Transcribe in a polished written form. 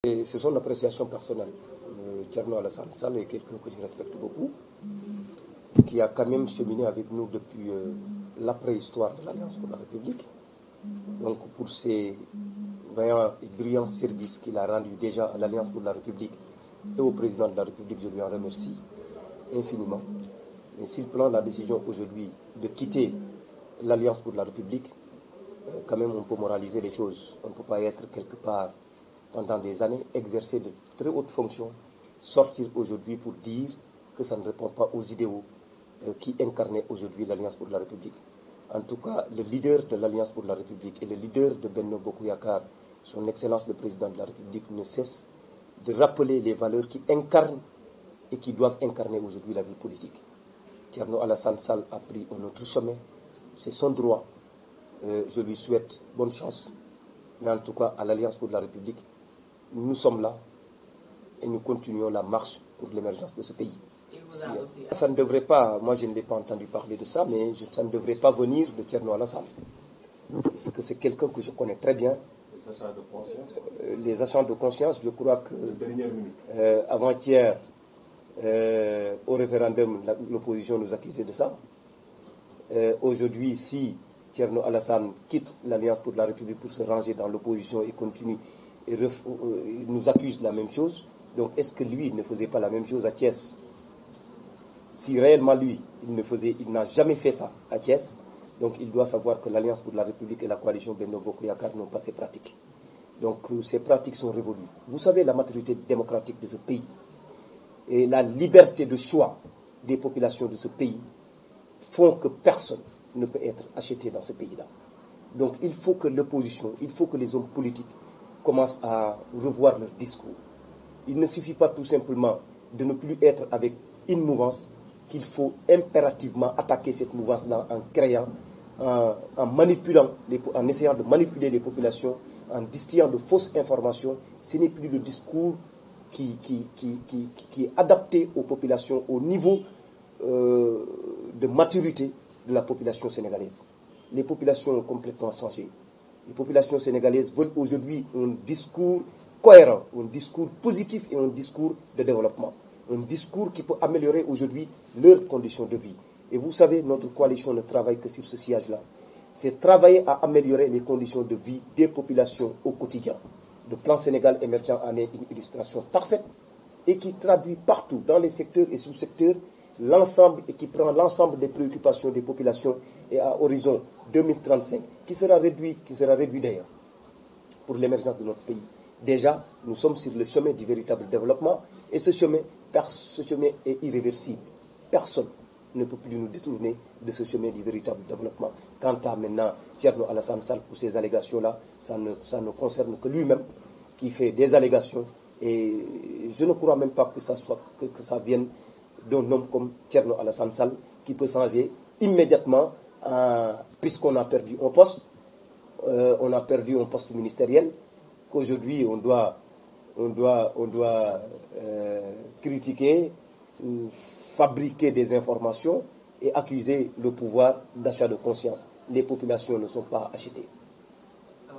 Et c'est son appréciation personnelle. Thierno Alassane Sall est quelqu'un que je respecte beaucoup, qui a quand même cheminé avec nous depuis la préhistoire de l'Alliance pour la République. Donc pour ses vaillants et brillants services qu'il a rendus déjà à l'Alliance pour la République et au président de la République, je lui en remercie infiniment. Et s'il prend la décision aujourd'hui de quitter l'Alliance pour la République, quand même on peut moraliser les choses. On ne peut pas être quelque part pendant des années, exercer de très hautes fonctions, sortir aujourd'hui pour dire que ça ne répond pas aux idéaux qui incarnaient aujourd'hui l'Alliance pour la République. En tout cas, le leader de l'Alliance pour la République et le leader de Benno Bokk Yakaar, son Excellence le Président de la République, ne cesse de rappeler les valeurs qui incarnent et qui doivent incarner aujourd'hui la vie politique. Thierno Alassane Sall a pris un autre chemin, c'est son droit. Je lui souhaite bonne chance. Mais en tout cas, à l'Alliance pour la République, nous sommes là et nous continuons la marche pour l'émergence de ce pays. Ça ne devrait pas, moi je ne l'ai pas entendu parler de ça, mais ça ne devrait pas venir de Thierno Alassane. Parce que c'est quelqu'un que je connais très bien. Les achats de conscience. Les achats de conscience, je crois que avant-hier, au référendum, l'opposition nous accusait de ça. Aujourd'hui, si Thierno Alassane quitte l'Alliance pour la République pour se ranger dans l'opposition et continue et nous accuse de la même chose. Donc est-ce que lui ne faisait pas la même chose à Thiès? Si réellement lui, il n'a jamais fait ça à Thiès, donc il doit savoir que l'Alliance pour la République et la coalition Benno Bokk Yakaar n'ont pas ces pratiques. Donc ces pratiques sont révolues. Vous savez la maturité démocratique de ce pays et la liberté de choix des populations de ce pays font que personne ne peut être acheté dans ce pays-là. Donc il faut que l'opposition, il faut que les hommes politiques commencent à revoir leur discours. Il ne suffit pas tout simplement de ne plus être avec une mouvance, qu'il faut impérativement attaquer cette mouvance-là en créant, en manipulant, en essayant de manipuler les populations, en distillant de fausses informations. Ce n'est plus le discours qui est adapté aux populations, au niveau de maturité de la population sénégalaise. Les populations ont complètement changé. Les populations sénégalaises veulent aujourd'hui un discours cohérent, un discours positif et un discours de développement. Un discours qui peut améliorer aujourd'hui leurs conditions de vie. Et vous savez, notre coalition ne travaille que sur ce sillage-là. C'est travailler à améliorer les conditions de vie des populations au quotidien. Le plan Sénégal émergent en est une illustration parfaite et qui traduit partout, dans les secteurs et sous-secteurs, l'ensemble et qui prend l'ensemble des préoccupations des populations et à horizon 2035, qui sera réduit d'ailleurs pour l'émergence de notre pays. Déjà, nous sommes sur le chemin du véritable développement et ce chemin est irréversible. Personne ne peut plus nous détourner de ce chemin du véritable développement. Quant à maintenant Thierno Alassane Sall pour ces allégations-là, ça ne concerne que lui-même qui fait des allégations et je ne crois même pas que ça vienne d'un homme comme Thierno Alassane Sall qui peut changer immédiatement puisqu'on a perdu un poste, ministériel, qu'aujourd'hui on doit critiquer, fabriquer des informations et accuser le pouvoir d'achat de conscience. Les populations ne sont pas achetées.